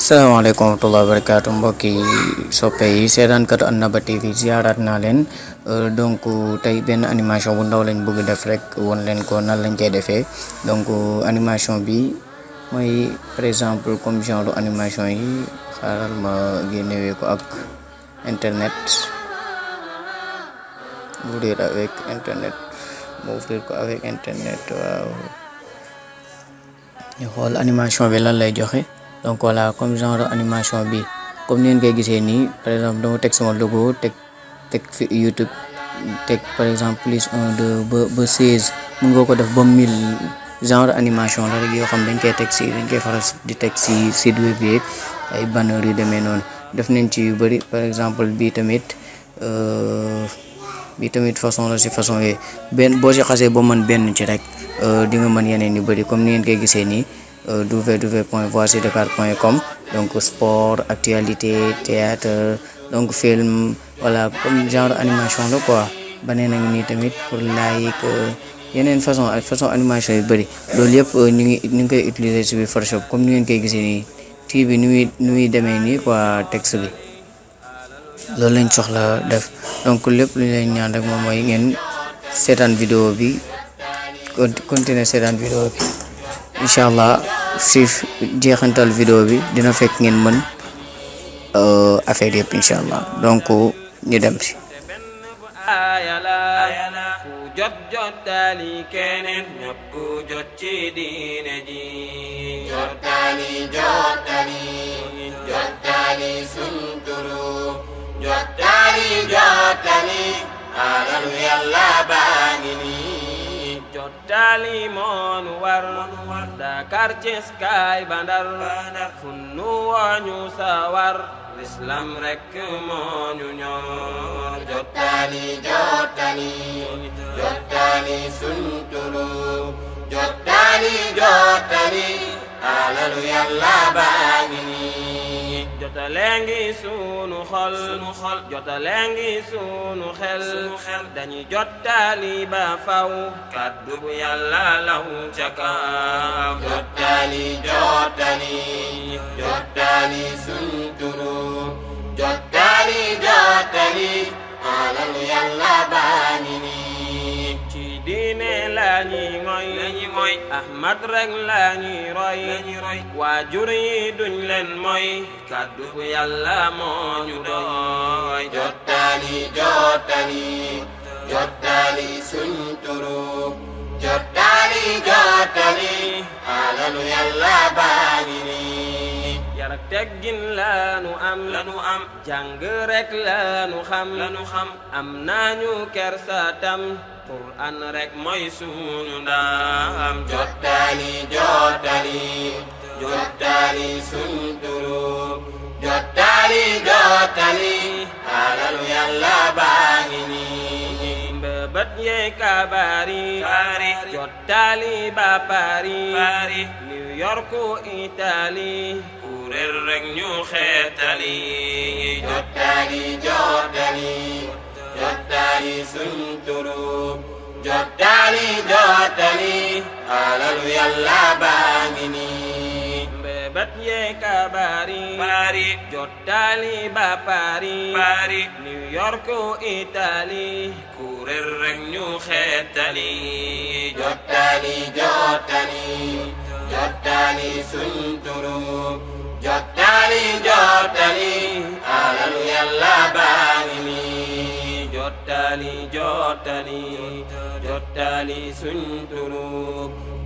Assalamualaikum warahmatullahi wabarakatuh mbokki soppe yi seetaankat Annaba TV ziarat naa leen donc tey benn animation bu ndaw lañ bëgg def rek won leen ko nan lañ koy defee donc animation bi mooy par exemple comme genre animation yi xaaral ma génnewee ko ak internet ouvrir avec internet waaw ñu xool animation bi lan lay joxe. Donc voilà comme genre animation bi comme ni ngeen koy gisee nii par exemple dama teg sama logo teg fi YouTube teg par exemple plus 1 2 ba 16 mën nga ko def ba 1000 genre animation la rek yoo xam dañ koy faral di teg si site web yi ay banner yu demee noonu def nañ ci yu bëri par exemple bii tamit façon la si façon yi benn boo si xasee ba mën benn ci rek di nga mën yeneen yu bëri comme ni ngeen koy gisee nii www.voicidakar.com donc sport actualité théâtre donc film voilà comme genre animation la quoi banee na ngi nii tamit pour like yeneen façon animation yu bëri loolu yëpp ñu ngi koy utiliser ci biir Photoshop comme ni ngeen koy gisee nii tii bi ni muy demee nii quoi texte bi loolu lañ soxla def donc lépp lu leen ñaan rek moom mooy ngeen seetaan vidéo bi continuer seetaan vidéo bi inshallah si jeexantal vidéo bi dina fekk ngeen mën affaire yëpp inshallah donc ñu dem si jot jottali keneen ñëpp jot ci diine ji jottali sun turu jottali alalu yàlla baa ngi nii jottali moonu war Dakar Thiès kaay Bandar funnu wañu sawar l'islam rek moonu ñor jottali sun turu jottali alalu yàlla baa ngi nii jotalengi sunu xol jotalengi sunu xel dañuy jottali ba faw kaddu bu yàlla law ca kaw jottali sunu turu jottali alalu yàlla baa ngi nii ci diine lañuy ngoy Ahmad rek lañuy roy waajur yi duñ leen moy kaddu bu yàlla moo ñu doy jottali sun turu jottali alalu yàlla baa ngi nii yar ak teggin lanu am jàng rek lanu xam am nañu kersa tam Quran rek mooy sunu ndam jottali sun turu jottali alalu yàlla baa ngi nii mbëbët yee kabari jottali ba Paris New York Italie kuréel rek ñu xeetali jottali sun turu jottali alalu yàlla baa ngi nii mbëbët yee kabari jottali ba Paris New York Italie kuréel rek ñu xeetali jottali sun turu jottali alalu yàlla baa ngi nii jottali sun turu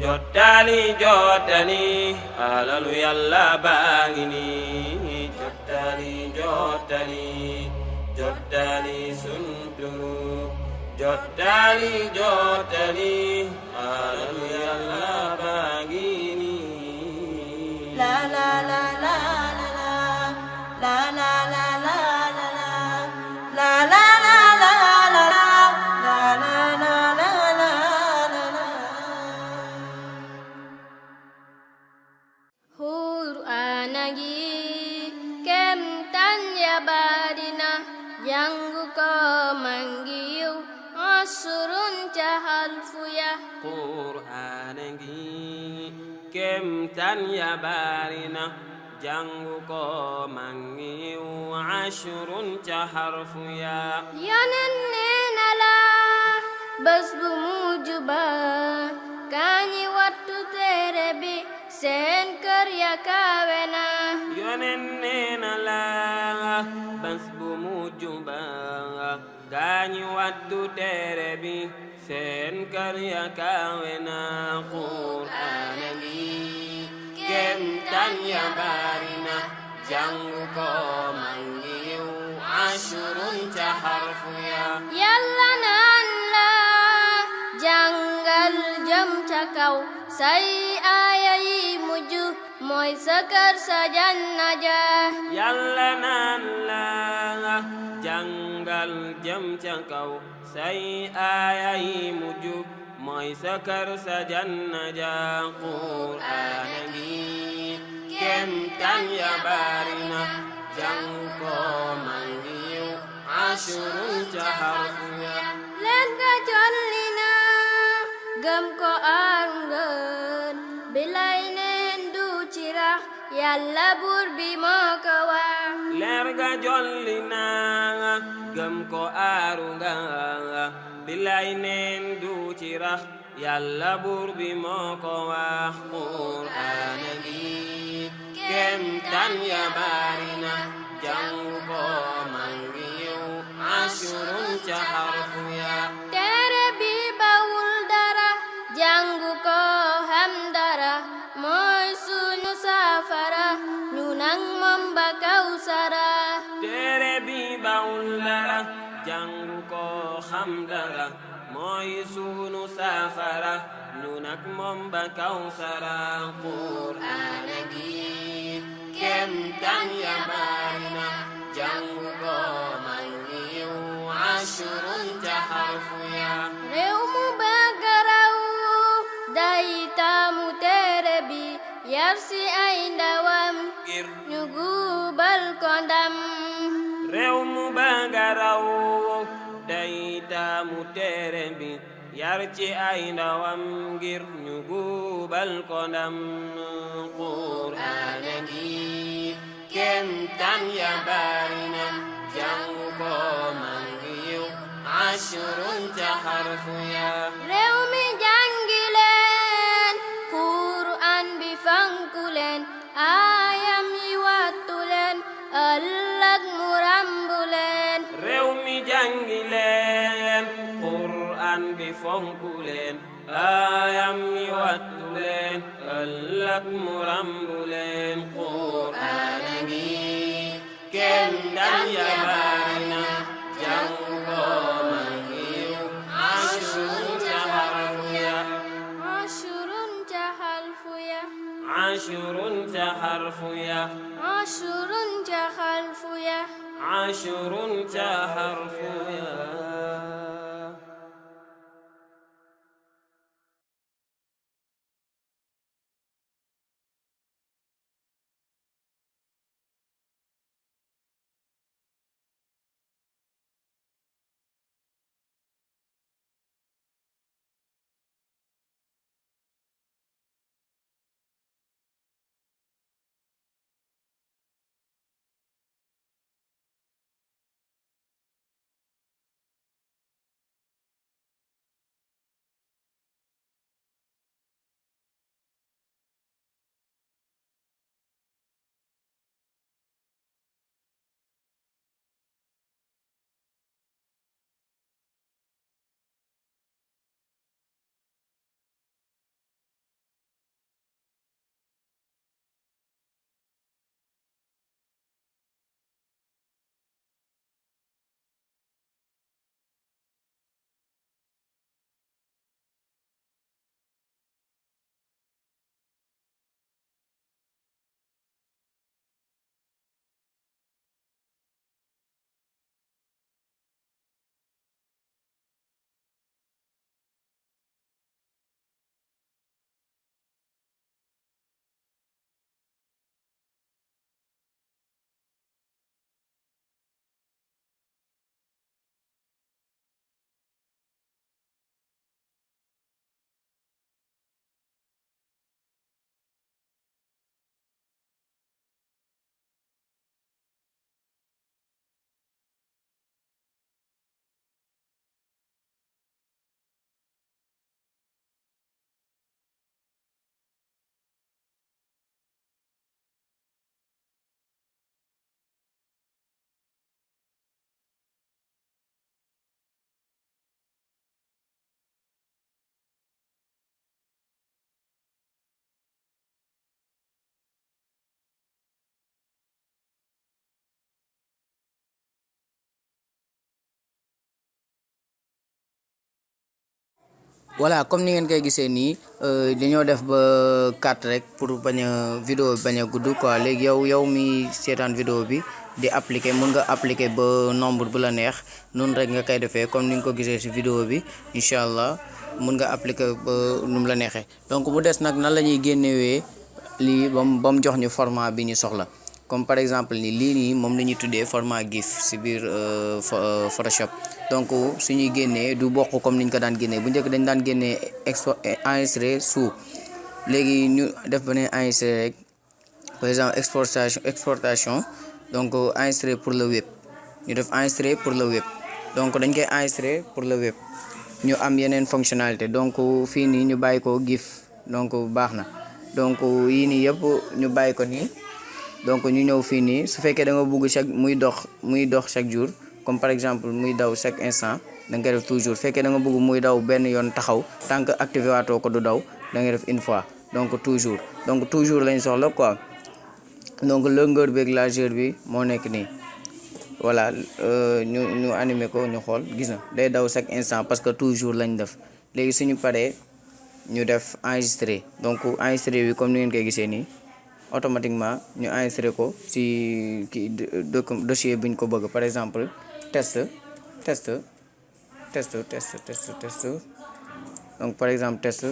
jottali alalu yàlla baa ngi nii jottali sun turu jottali alalu yàlla baa ngi nii la la la la la la la la la la la Janggu ko manggil asrun cahal fuya Qur'an ngi kemtan ya barina jàngu ko mag ñi yiw ashrun ca xarfu ya yonen nee na la bés bu mujj ba kañi wattu téere bi seen kër ya kaawe na yonen nee na la bés bu mujj ba kañi wattu téere bi seen kër ya kaawe na Qur'aan ngi kemtaan ya bari na jàngu ko mag ñi yiw ashrun ca xarfu ya yàlla naan la jàngal jëm ca kaw say aaya yi mujj mooy sa kër sa janna ja yàlla naan la jàngal jëm ca kaw say aaya yi mujj mooy sa kër sa janna ja Qur'aan ngi kemtaan ya bari na jàngu ko mag ñi yiw ashrun ca xarfu ya leen nga jolli na gëm ko aar ngeen bilay neen du ci rax yàlla buur bi moo ko wax leer ga jolli na gëm ko aaru nga bilay neen du ci rax yàlla buur bi moo ko wax Qur'aan ngi kemtaan ya bari na jàngu ko mag ñi yiw ashrun ca xarfu ya téere bi bawul dara jàngu ko xam dara mooy sunu saafara ñu nang moom ba kawsara téere bi bawul dara jàngu ko xam dara mooy sunu saafara ñu nag moom ba kawsara Qur'aan ngi kemtaan ya bari na jàngu ko mag ñi yiw ashrun ca xarfu ya réew mu bëgg raw day taamu téere bi yar si ay ndawam ngir ñu gubal ko ndam réew mu bëgg raw day taamu téere bi yar ci ay ndawam ngir ñu gubal ko ndam Qur'aan ngi kemtaan ya bari na jàngu ko mag ñi yiw ashrun ca xarfu ya réew mi jàngi leen Qur'an bi fanku leen aayam yi wattu leen ëllëg mu rambu leen réew mi jàngi leen Qur'an bi fonku leen aayam yi wattu leen ëllëg mu rambu leen Qur'aan ngi kemtaan ya bari na jàngu ko mag ñi yiw ashrun ca xarfu ya ashrun ca xalfu ya ashrun ca xarfu ya ashrun ca xalfu ya ashrun ca xarfu ya voilà comme ni ngeen koy gisee nii dañoo def ba 4 rek pour bañ a vidéo bi bañ a gudd quoi léegi yow mi seetaan vidéo bi di appliquer mën nga appliquer ba nombre bu la neex noonu rek nga koy defee comme ni nga ko gisee ci vidéo bi incha allah mën nga appliquer ba nu mu la neexee donc mu des nag nan la ñuy génnewee lii ba mu jox ñu format bi ñu soxla comme par exemple ni lii nii moom la ñuy tuddee format GIF ci biir Photoshop donc suñuy génnee du bokk comme niñ ko daan génnee bu njëkk dañ daan génnee enregistré sous léegi ñu def beneen enregistré rek par exemple exportation donc enregistré pour le web ñu def enregistré pour le web donc dañ koy enregistré pour le web ñu am yeneen fonctionnalité donc fii nii ñu bàyyi ko GIF donc baax na donc yii nii yëpp ñu bàyyi ko nii donc ñu ñëw fii nii su fekkee da nga bëgg muy dox chaque jour comme par exemple muy daw chaque instant da nga def toujours fekkee da nga bëgg muy daw benn yoon taxaw tant que activé waatoo ko du daw da nga def une fois donc toujours lañ soxla quoi donc longueur bi ak largeur bi moo nekk nii voilà ñu animé ko ñu xool gis na day daw chaque instant parce que toujours lañ def léegi suñu paree ñu def enregistré donc enregistré bi comme ni ngeen koy gisee nii automatiquement ñu enregistré ko ci dossier bi ñu ko bëgg par exemple test donc par exemple test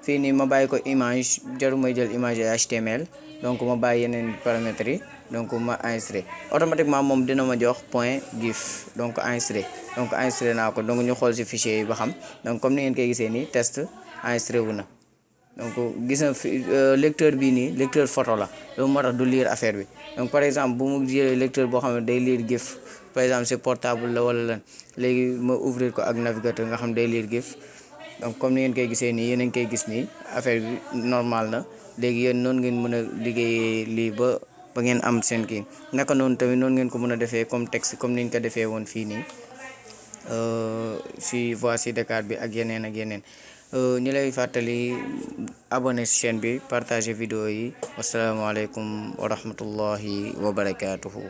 fii nii ma bàyyi ko image jarul may jël image HTML donc ma bàyyi yeneen paramètres yi donc ma enregistré automatiquement moom dina ma jox point GIF donc enregistré naa ko donc ñu xool ci fichier yi ba xam donc comme ni ngeen koy gisee nii test enregistré wu na donc gis na lecteur bii nii lecteur photo la loolu moo tax du lire affaire bi donc par exemple bu mu jëlee lecteur boo xam ne day lire GIF par exemple c'est portable la wala lan léegi ma ouvrir ko ak navigateur nga xam day lire GIF donc comme ni ngeen koy gisee nii yéen a ngi koy gis nii affaire bi normal na léegi yéen noonu ngeen mën a liggéeyee lii ba ngeen am seen kii naka noonu tamit noonu ngeen ko mën a defee comme texte comme ni ñu ko defee woon fii nii si Voici Dakar bi ak yeneen ñu lay fàttali abonné ci chaîne bi partager vidéo yi wasalaamaaleykum wa rahmatullahi wa barakaatuhu